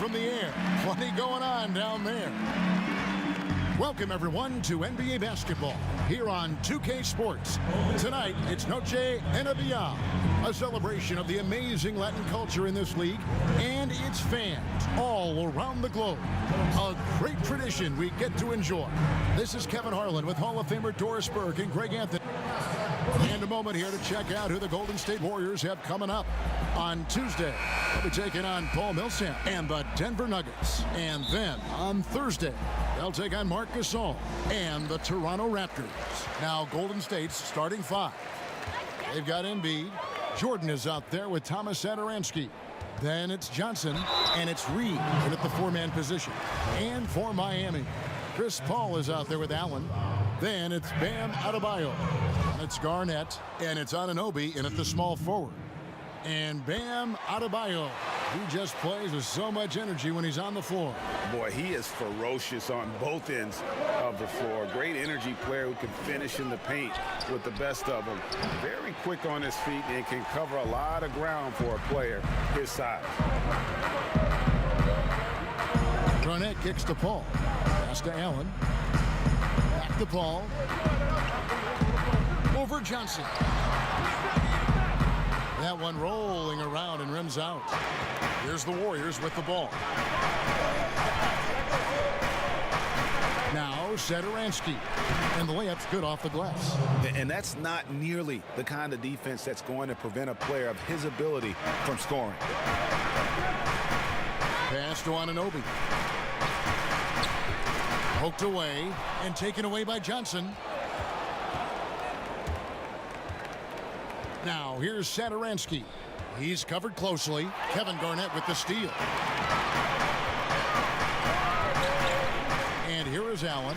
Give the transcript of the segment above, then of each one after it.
from the air. Plenty going on down there. Welcome, everyone, to NBA basketball here on 2K Sports. Tonight, it's Noche NBA, a celebration of the amazing Latin culture in this league and its fans all around the globe. A great tradition we get to enjoy. This is Kevin Harlan with Hall of Famer Doris Burke and Greg Anthony. And a moment here to check out who the Golden State Warriors have coming up. On Tuesday, they'll be taking on Paul Millsap and the Denver Nuggets. And then on Thursday, they'll take on Marc Gasol and the Toronto Raptors. Now, Golden State's starting five. They've got Embiid. Jordan is out there with Thomas Satoransky. Then it's Johnson, and it's Reed in at the four-man position. And for Miami, Chris Paul is out there with Allen. Then it's Bam Adebayo. It's Garnett, and it's Anunoby in at the small forward. And Bam Adebayo, he just plays with so much energy when he's on the floor. Boy, he is ferocious on both ends of the floor. Great energy player who can finish in the paint with the best of them. Very quick on his feet and can cover a lot of ground for a player his size. Garnett kicks to Paul. Pass to Allen. Back to Paul. Over Johnson. That one rolling around and rims out. Here's the Warriors with the ball. Now Satoransky, and the layup's good off the glass. And that's not nearly the kind of defense that's going to prevent a player of his ability from scoring. Pass to Anunoby. Poked away and taken away by Johnson. Now, here's Satoransky. He's covered closely. Kevin Garnett with the steal. And here is Allen.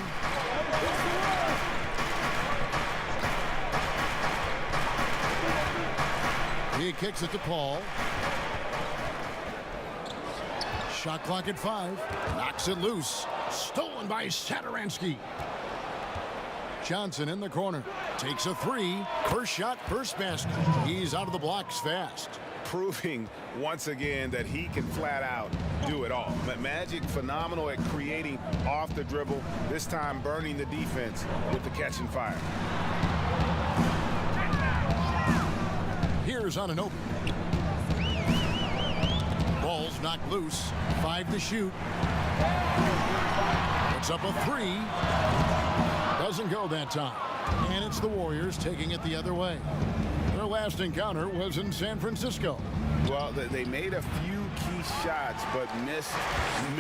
He kicks it to Paul. Shot clock at 5. Knocks it loose. Stolen by Satoransky. Johnson in the corner. Takes a three. First shot, first basket. He's out of the blocks fast. Proving once again that he can flat out do it all. Magic phenomenal at creating off the dribble. This time burning the defense with the catch and fire. Here's Anunoby. Ball's knocked loose. 5 to shoot. Puts up a three. Doesn't go that time. And it's the Warriors taking it the other way. Their last encounter was in San Francisco. Well, they made a few key shots, but missed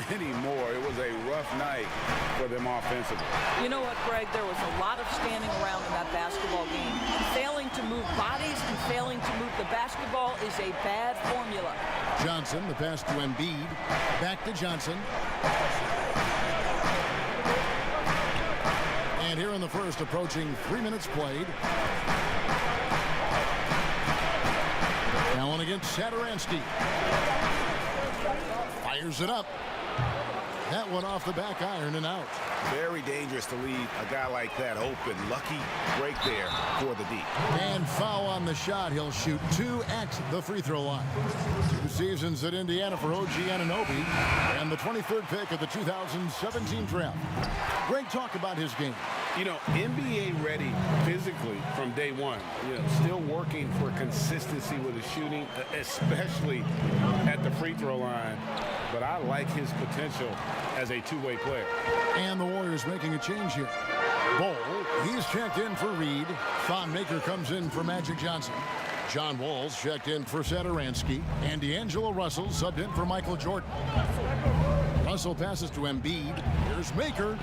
many more. It was a rough night for them offensively. You know what, Greg? There was a lot of standing around in that basketball game. Failing to move bodies and failing to move the basketball is a bad formula. Johnson, the pass to Embiid. Back to Johnson. And here in the first, approaching 3 minutes played. Allen against Satoransky. Fires it up. That one off the back iron and out. Very dangerous to leave a guy like that open. Lucky break there for the deep. And foul on the shot. He'll shoot 2 at the free throw line. 2 seasons at Indiana for OG Anunoby and the 23rd pick of the 2017 draft. Great talk about his game. You know, NBA ready physically from day one. You know, still working for consistency with his shooting, especially at the free throw line. But I like his potential as a two-way player. And the Warriors making a change here. Ball, he's checked in for Reed. Thon Maker comes in for Magic Johnson. John Wall's checked in for Satoransky. And D'Angelo Russell subbed in for Michael Jordan. Russell passes to Embiid. Here's Maker.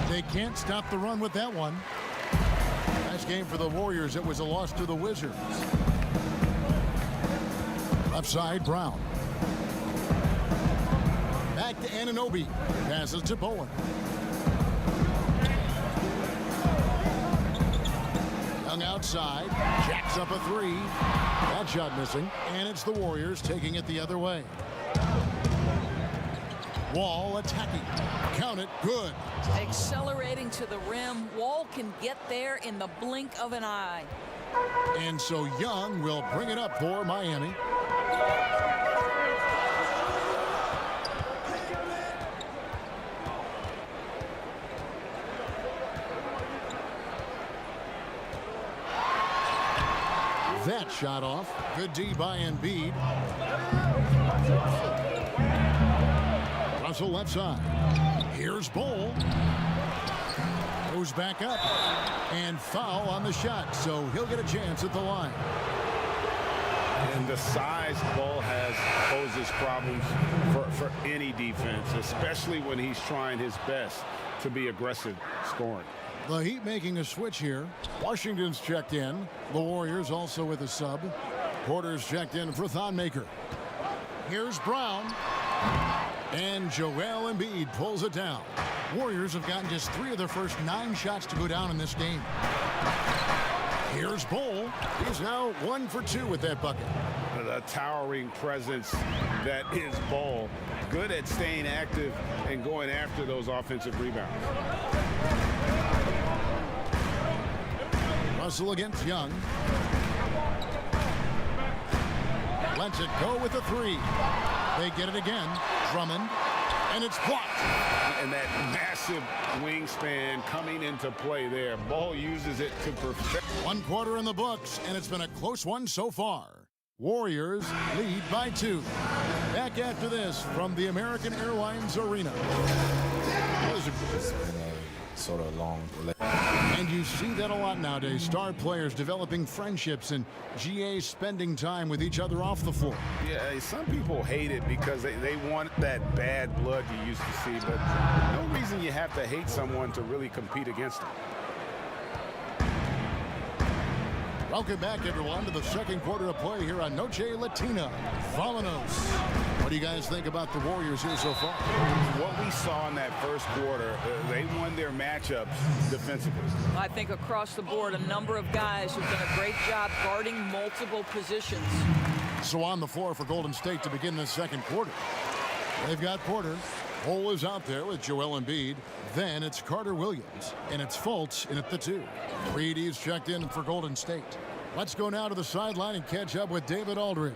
They can't stop the run with that one. Last game for the Warriors, it was a loss to the Wizards. Left side, Brown. Back to Anunoby. Passes to Bowen. Young outside. Jacks up a three. That shot missing. And it's the Warriors taking it the other way. Wall attacking. Count it. Good. Accelerating to the rim. Wall can get there in the blink of an eye. And so Young will bring it up for Miami. that shot off. Good D by Embiid. Russell left side. Here's Bol. Goes back up. And foul on the shot, so he'll get a chance at the line. And the size Bol has poses problems for any defense, especially when he's trying his best to be aggressive scoring. The Heat making a switch here. Washington's checked in. The Warriors also with a sub. Porter's checked in for Thonmaker. Here's Brown. And Joel Embiid pulls it down. Warriors have gotten just 3 of their first 9 shots to go down in this game. Here's Bol. He's now 1 for 2 with that bucket. The towering presence that is Bol. Good at staying active and going after those offensive rebounds. Russell against Young. Lets it go with a 3. They get it again. Drummond. And it's blocked. And that massive wingspan coming into play there. Bol uses it to perfect. 1 quarter in the books, and it's been a close one so far. Warriors lead by 2. Back after this from the American Airlines Arena. It's been a sort of long. And you see that a lot nowadays. Star players developing friendships and GAs spending time with each other off the floor. Yeah, some people hate it because they want that bad blood you used to see, but no reason you have to hate someone to really compete against them. Welcome back, everyone, to the second quarter of play here on Noche Latina. Vamanos. What do you guys think about the Warriors here so far? What we saw in that first quarter, they won their matchups defensively. I think across the board, a number of guys who've done a great job guarding multiple positions. So on the floor for Golden State to begin the second quarter. They've got Porter. Bol is out there with Joel Embiid. Then it's Carter Williams. And it's Fultz in at the 2. Reedy's checked in for Golden State. Let's go now to the sideline and catch up with David Aldridge.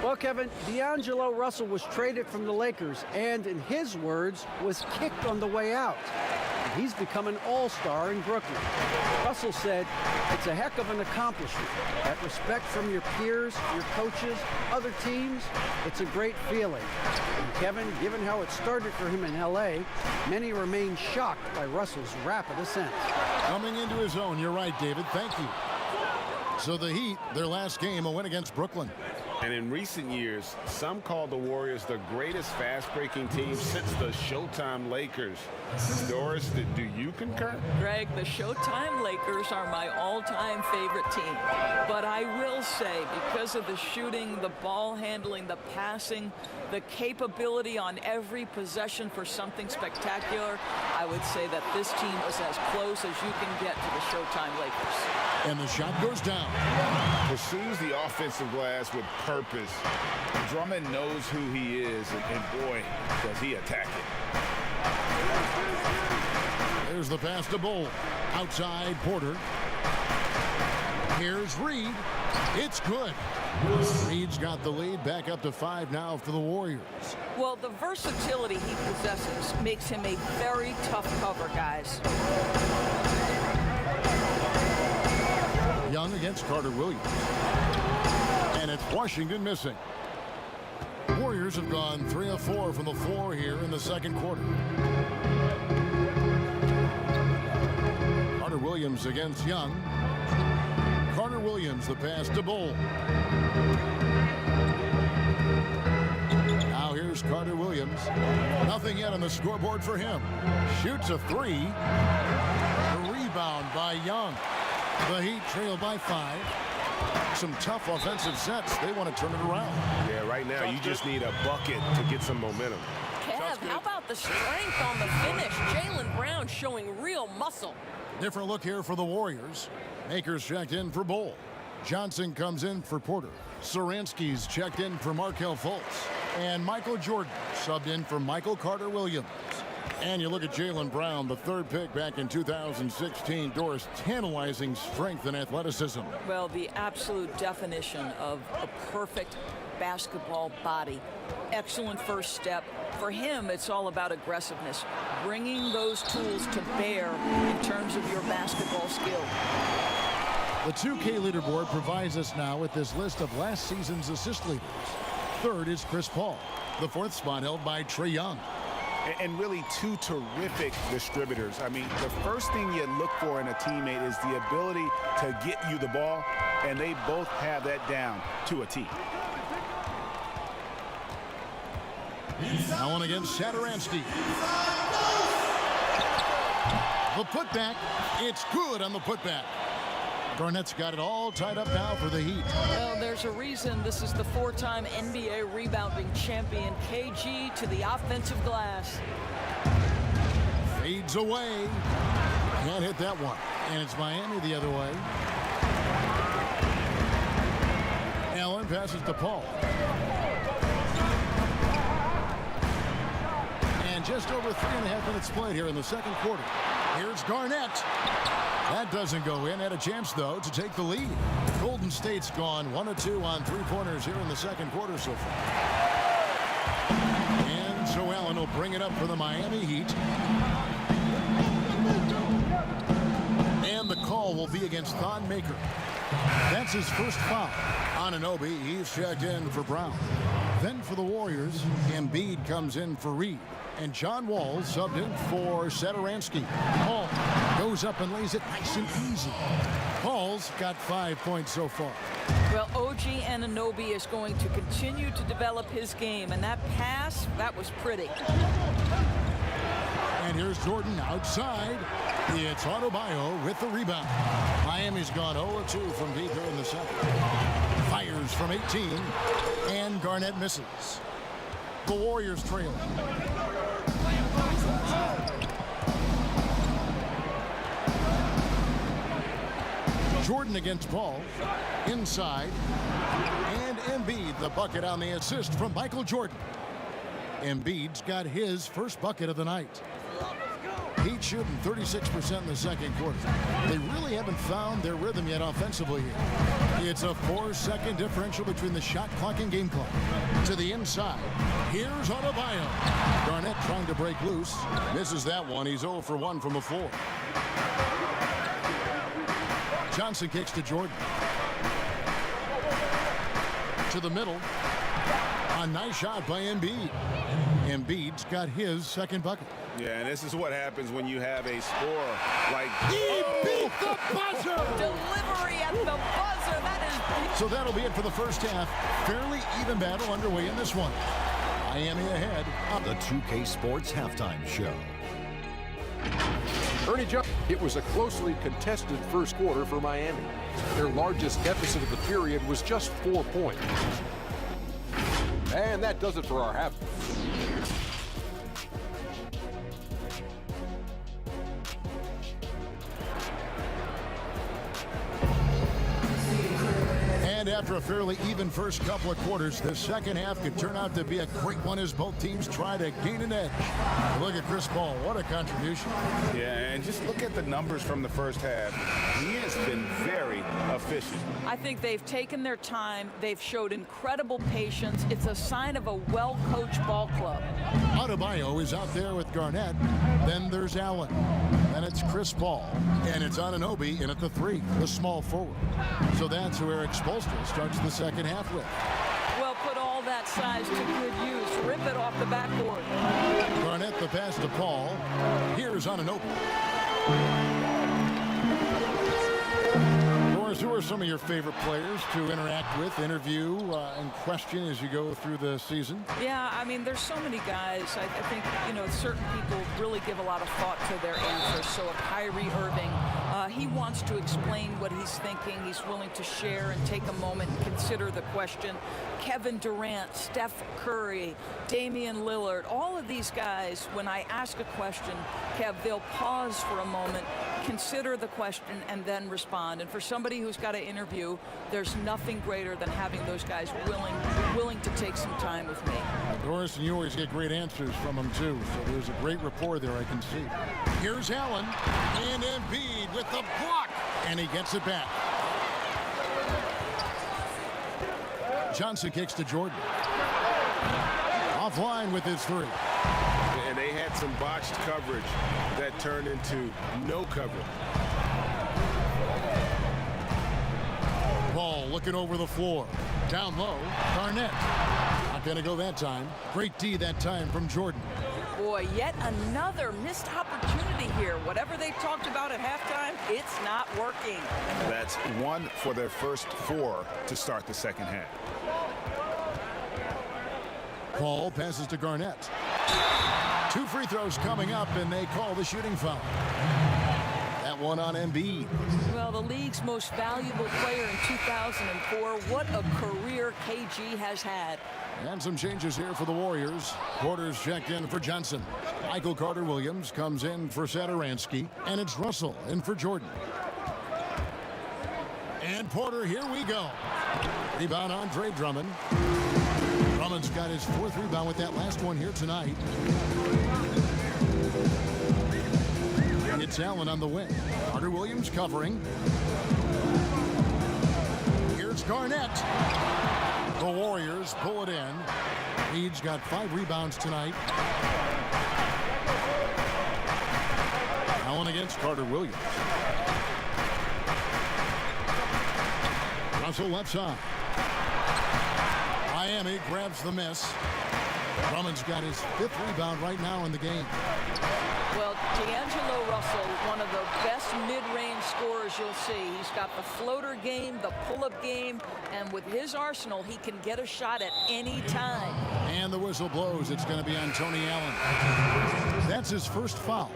Well, Kevin, D'Angelo Russell was traded from the Lakers and, in his words, was kicked on the way out. He's become an all-star in Brooklyn. Russell said, it's a heck of an accomplishment. That respect from your peers, your coaches, other teams, it's a great feeling. And Kevin, given how it started for him in L.A., many remain shocked by Russell's rapid ascent. Coming into his own, you're right, David. Thank you. So the Heat, their last game, a win against Brooklyn. And in recent years, some call the Warriors the greatest fast-breaking team since the Showtime Lakers. Doris, do you concur? Greg, the Showtime Lakers are my all-time favorite team. But I will say, because of the shooting, the ball handling, the passing, the capability on every possession for something spectacular, I would say that this team is as close as you can get to the Showtime Lakers. And the shot goes down. Pursues the offensive glass with purpose. Drummond knows who he is, and boy, does he attack it. There's the pass to Bol. Outside, Porter. Here's Reed. It's good. Reed's got the lead, back up to 5 now for the Warriors. Well, the versatility he possesses makes him a very tough cover, guys. Young against Carter Williams. And it's Washington missing. Warriors have gone 3 of 4 from the floor here in the second quarter. Carter Williams against Young. Carter Williams, the pass to Bol. Now here's Carter Williams. Nothing yet on the scoreboard for him. Shoots a 3. A rebound by Young. The Heat trail by 5. Some tough offensive sets. They want to turn it around. Yeah, right now you just need a bucket to get some momentum. Kev, how about the strength on the finish? Jaylen Brown showing real muscle. Different look here for the Warriors. Akers checked in for Bol. Johnson comes in for Porter. Saransky's checked in for Markelle Fultz. And Michael Jordan subbed in for Michael Carter Williams. And you look at Jaylen Brown, the 3rd pick back in 2016. Doris, tantalizing strength and athleticism. Well, the absolute definition of a perfect basketball body. Excellent first step. For him, it's all about aggressiveness. Bringing those tools to bear in terms of your basketball skill. The 2K leaderboard provides us now with this list of last season's assist leaders. Third is Chris Paul. The fourth spot held by Trae Young. And really two terrific distributors. I mean, the first thing you look for in a teammate is the ability to get you the ball, and they both have that down to a T. Allen against Satoransky. The putback. It's good on the putback. Garnett's got it all tied up now for the Heat. Well, there's a reason this is the four-time NBA rebounding champion, KG, to the offensive glass. Fades away. Can't hit that one. And it's Miami the other way. Allen passes to Paul. And just over 3.5 minutes played here in the second quarter. Here's Garnett. That doesn't go in. Had a chance, though, to take the lead. Golden State's gone 1 of 2 on three-pointers here in the second quarter so far. And so Allen will bring it up for the Miami Heat. And the call will be against Thon Maker. That's his first foul. Anunoby, he's checked in for Brown. Then for the Warriors, Embiid comes in for Reed. And John Wall subbed in for Satoransky. Paul goes up and lays it nice and easy. Paul's got 5 points so far. Well, OG Anunoby is going to continue to develop his game, and that pass, that was pretty. And here's Jordan outside. It's Adebayo with the rebound. Miami's gone 0-2 from deep here in the second. Fires from 18, and Garnett misses. The Warriors trail. Jordan against Paul. Inside. And Embiid, the bucket on the assist from Michael Jordan. Embiid's got his first bucket of the night. Heat shooting 36% in the second quarter. They really haven't found their rhythm yet offensively here. It's a 4-second differential between the shot clock and game clock. To the inside. Here's Adebayo. Garnett trying to break loose. Misses that one. He's 0 for 1 from the floor. Johnson kicks to Jordan. To the middle. A nice shot by Embiid. Embiid's got his second bucket. Yeah, and this is what happens when you have a scorer like... He beat the buzzer! Delivery at the buzzer. That is... So that'll be it for the first half. Fairly even battle underway in this one. Miami ahead. The 2K Sports Halftime Show. Ernie Jones. It was a closely contested first quarter for Miami. Their largest deficit of the period was just 4 points. And that does it for our half. And after a fairly even first couple of quarters, the second half could turn out to be a great one as both teams try to gain an edge. Look at Chris Paul. What a contribution. Yeah, and just look at the numbers from the first half. He has been very efficient. I think they've taken their time. They've showed incredible patience. It's a sign of a well-coached ball club. Adebayo is out there with Garnett. Then there's Allen. Then it's Chris Paul. And it's Anunoby in at the 3, the small forward. So that's who Eric Spoelstra starts the second half with. Well, put all that size to good use. Rip it off the backboard. Garnett the pass to Paul. Here's Anunoby. Who are some of your favorite players to interact with, interview, and question as you go through the season? Yeah, I mean, there's so many guys. I think, you know, certain people really give a lot of thought to their answers. So Kyrie Irving, he wants to explain what he's thinking. He's willing to share and take a moment and consider the question. Kevin Durant, Steph Curry, Damian Lillard, all of these guys, when I ask a question, Kev, they'll pause for a moment, consider the question, and then respond. And for somebody who's got to interview, there's nothing greater than having those guys willing to take some time with me. Doris, and you always get great answers from them, too. So there's a great rapport there, I can see. Here's Allen, and Embiid with the block, and he gets it back. Johnson kicks to Jordan. Offline with his 3. And they had some botched coverage that turned into no coverage. Ball looking over the floor. Down low, Garnett. Not going to go that time. Great D that time from Jordan. Boy, yet another missed opportunity here. Whatever they talked about at halftime, it's not working. That's 1 for their first 4 to start the second half. Paul passes to Garnett. 2 free throws coming up, and they call the shooting foul. That one on Embiid. Well, the league's most valuable player in 2004. What a career KG has had. And some changes here for the Warriors. Porter's checked in for Johnson. Michael Carter-Williams comes in for Satoransky. And it's Russell in for Jordan. And Porter, here we go. Rebound Andre Drummond. Drummond's got his 4th rebound with that last one here tonight. It's Allen on the wing. Carter-Williams covering. Here's Garnett. The Warriors pull it in. Reed's got 5 rebounds tonight. Allen against Carter-Williams. Russell left side. Miami grabs the miss. Drummond's got his 5th rebound right now in the game. Well, D'Angelo Russell, one of the best mid-range scorers you'll see. He's got the floater game, the pull-up game, and with his arsenal, he can get a shot at any time. And the whistle blows. It's going to be on Tony Allen. That's his first foul.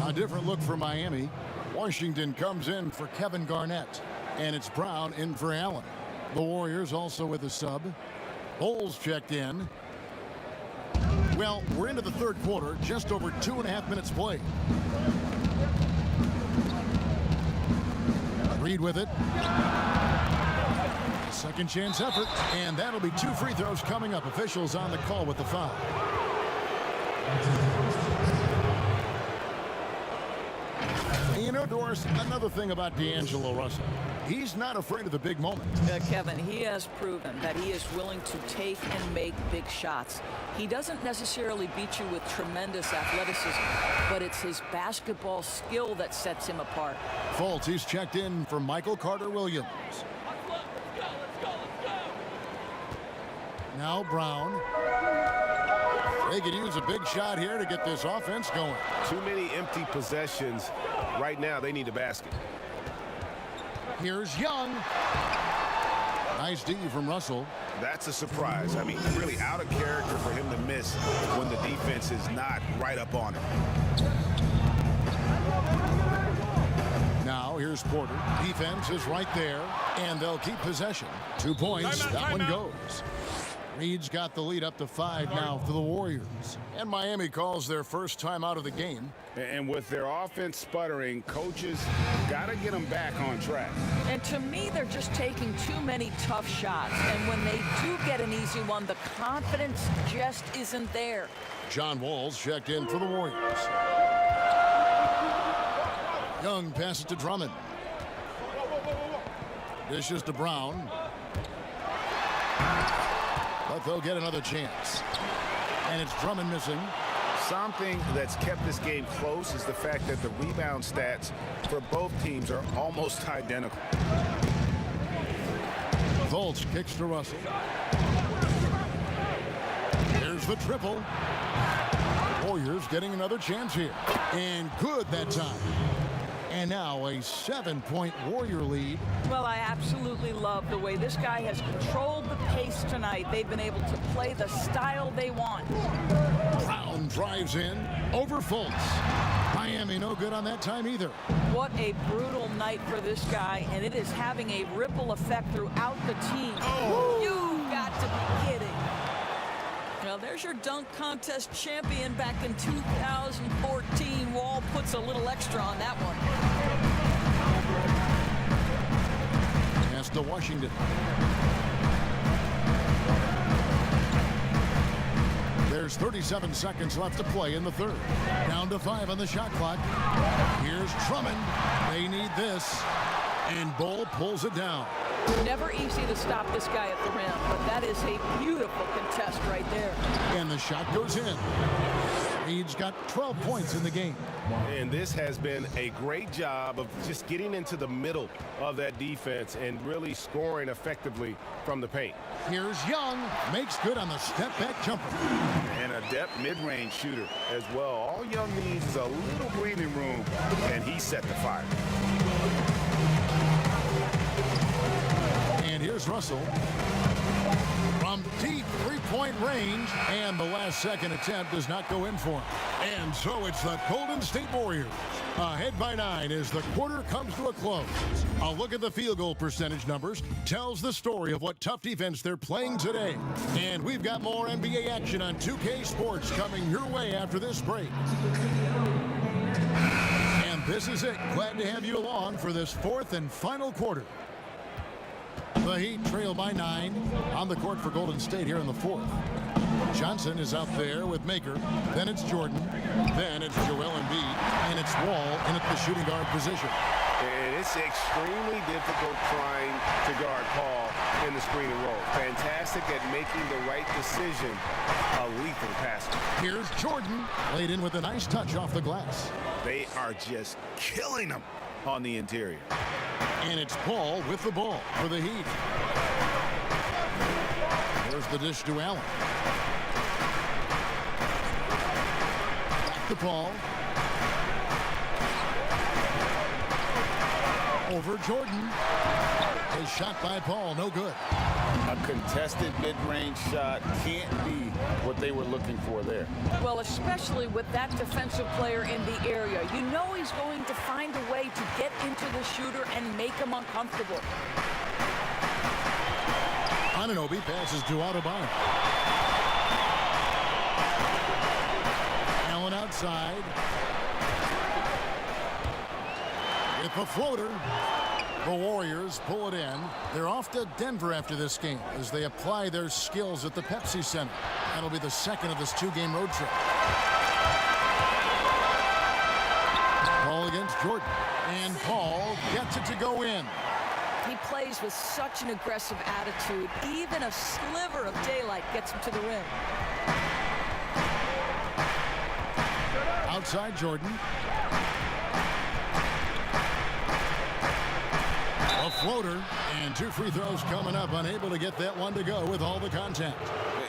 A different look for Miami. Washington comes in for Kevin Garnett, and it's Brown in for Allen. The Warriors also with a sub. Bowles checked in. Well, we're into the 3rd quarter, just over 2.5 minutes played. Reed with it. Second chance effort, and that'll be 2 free throws coming up. Officials on the call with the foul. You know, Doris, another thing about D'Angelo Russell. He's not afraid of the big moment. Kevin, he has proven that he is willing to take and make big shots. He doesn't necessarily beat you with tremendous athleticism, but it's his basketball skill that sets him apart. Fultz, he's checked in for Michael Carter-Williams. Now Brown. They could use a big shot here to get this offense going. Too many empty possessions. Right now, they need a basket. Here's Young. Nice D from Russell. That's a surprise. I mean, really out of character for him to miss when the defense is not right up on him. Now here's Porter. Defense is right there, and they'll keep possession. 2 points. That one goes. Reed's got the lead up to 5 now for the Warriors. And Miami calls their first time out of the game. And with their offense sputtering, coaches got to get them back on track. And to me, they're just taking too many tough shots. And when they do get an easy one, the confidence just isn't there. John Wall's checked in for the Warriors. Young passes to Drummond. Dishes to Brown. But they'll get another chance. And it's Drummond missing. Something that's kept this game close is the fact that the rebound stats for both teams are almost identical. Fultz kicks to Russell. Here's the triple. Warriors getting another chance here. And good that time. And now a 7-point Warrior lead. Well, I absolutely love the way this guy has controlled the pace tonight. They've been able to play the style they want. Brown drives in over Fultz. Miami no good on that time either. What a brutal night for this guy, and it is having a ripple effect throughout the team. Oh. You've got to be kidding. Well, there's your dunk contest champion back in 2014. Wall puts a little extra on that one. Pass to Washington. There's 37 seconds left to play in the 3rd. Down to 5 on the shot clock. Here's Drummond. They need this. And Bull pulls it down. Never easy to stop this guy at the rim, but that is a beautiful contest right there. And the shot goes in. He's got 12 points in the game. And this has been a great job of just getting into the middle of that defense and really scoring effectively from the paint. Here's Young, makes good on the step-back jumper. An adept mid-range shooter as well. All Young needs is a little breathing room, and he set the fire. And here's Russell from deep three-point range, and the last second attempt does not go in for him. And so it's the Golden State Warriors ahead by 9 as the quarter comes to a close. A look at the field goal percentage numbers tells the story of what tough defense they're playing today. And we've got more NBA action on 2K Sports coming your way after this break. And this is it. Glad to have you along for this fourth and final quarter. The Heat trail by 9 on the court for Golden State here in the fourth. Johnson is out there with Maker. Then it's Jordan. Then it's Joel Embiid. And it's Wall in at the shooting guard position. And it's extremely difficult trying to guard Paul in the screen and roll. Fantastic at making the right decision. A lethal passer. Here's Jordan, laid in with a nice touch off the glass. They are just killing them on the interior. And it's Paul with the ball for the Heat. There's the dish to Allen. Back to Paul. Over Jordan. A shot by Paul, no good. A contested mid-range shot can't be what they were looking for there. Well, especially with that defensive player in the area. You know he's going to find a way to get into the shooter and make him uncomfortable. Anunoby passes to Adebayo. Allen outside. With the floater. The Warriors pull it in. They're off to Denver after this game as they apply their skills at the Pepsi Center. That'll be the second of this two-game road trip. Ball against Jordan. And Paul gets it to go in. He plays with such an aggressive attitude. Even a sliver of daylight gets him to the rim. Outside Jordan. A floater and 2 free throws coming up. Unable to get that one to go with all the contact.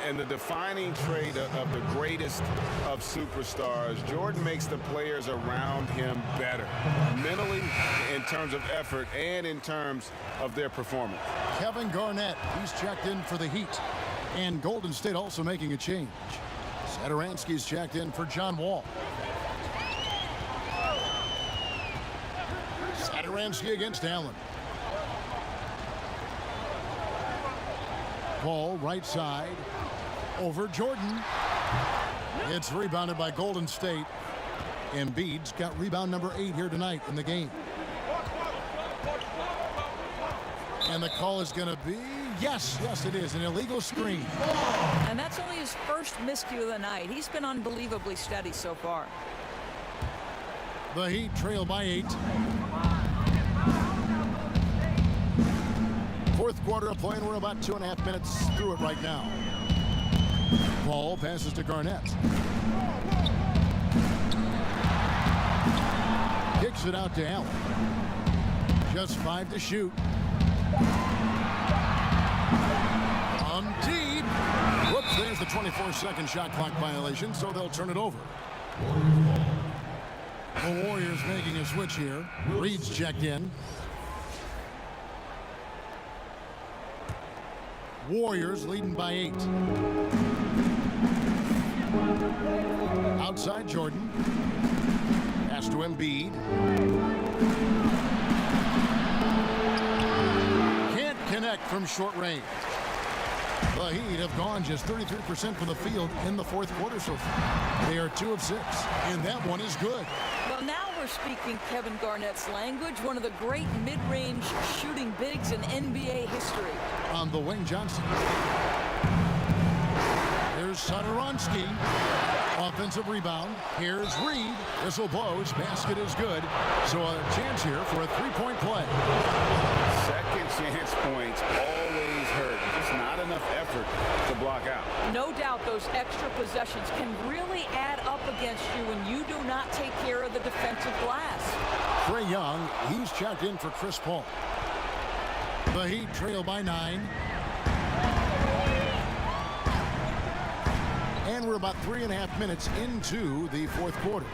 And the defining trait of the greatest of superstars, Jordan makes the players around him better. Mentally, in terms of effort, and in terms of their performance. Kevin Garnett, he's checked in for the Heat. And Golden State also making a change. Satoransky's checked in for John Wall. Satoransky against Allen. Paul right side over Jordan. It's rebounded by Golden State. Embiid's got rebound number 8 here tonight in the game. And the call is going to be, yes, it is, an illegal screen. And that's only his first miscue of the night. He's been unbelievably steady so far. The Heat trail by 8. Fourth quarter of play, and we're about 2.5 minutes through it right now. Paul passes to Garnett. Kicks it out to Allen. Just 5 to shoot. Deep. Whoops, there's the 24-second shot clock violation, so they'll turn it over. The Warriors making a switch here. Reed's checked in. Warriors leading by 8. Outside Jordan. Pass to Embiid. Can't connect from short range. The Heat have gone just 33% from the field in the fourth quarter so far. They are 2 of 6, and that one is good. Well, now we're speaking Kevin Garnett's language, one of the great mid-range shooting bigs in NBA history. On the wing, Johnson. Here's Satoransky. Offensive rebound. Here's Reed. Whistle blows. Basket is good. So a chance here for a three-point play. Second chance points always hurt. Just not enough effort to block out. No doubt those extra possessions can really add up against against you when you do not take care of the defensive glass. Trae Young, he's checked in for Chris Paul. The Heat trail by 9. And we're about 3.5 minutes into the fourth quarter.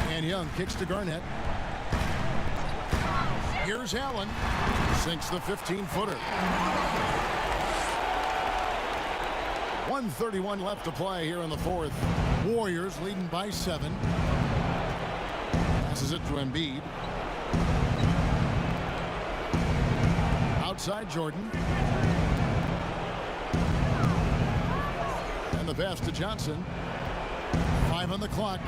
And Young kicks to Garnett. Here's Allen. Sinks the 15-footer. 1:31 left to play here in the fourth. Warriors leading by 7. Passes it to Embiid. Outside Jordan. And the pass to Johnson. 5 on the clock.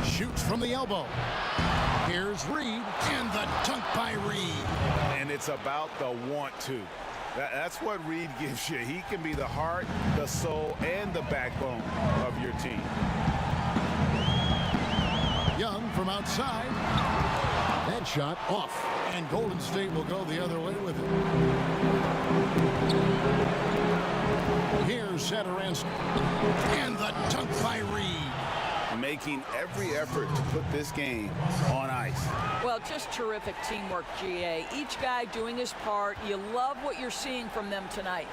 Shoots from the elbow. Here's Reed, and the dunk by Reed. And it's about the want to. That's what Reed gives you. He can be the heart, the soul, and the backbone of your team. Young from outside. That shot off. And Golden State will go the other way with it. Here's Satoransky. And the dunk by Reed. Making every effort to put this game on ice. Well, just terrific teamwork, GA. Each guy doing his part. You love what you're seeing from them tonight.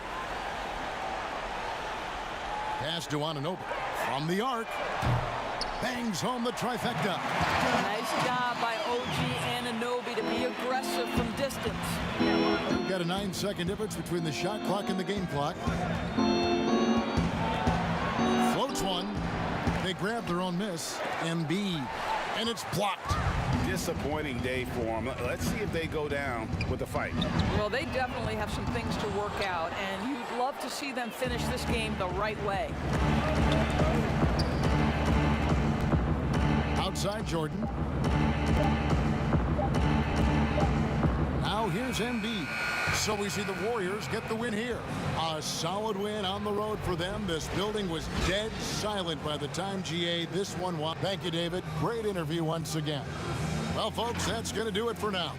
Pass to Anunoby from the arc. Bangs home the trifecta. Nice job by OG Anunoby to be aggressive from distance. We've got a 9-second difference between the shot clock and the game clock. Floats one. They grab their own miss. Embiid. And it's blocked. Disappointing day for them. Let's see if they go down with the fight. Well, they definitely have some things to work out, and you'd love to see them finish this game the right way. Outside Jordan. Now here's Embiid. So we see the Warriors get the win here. A solid win on the road for them. This building was dead silent by the time GA this one won. Thank you, David. Great interview once again. Well, folks, that's going to do it for now.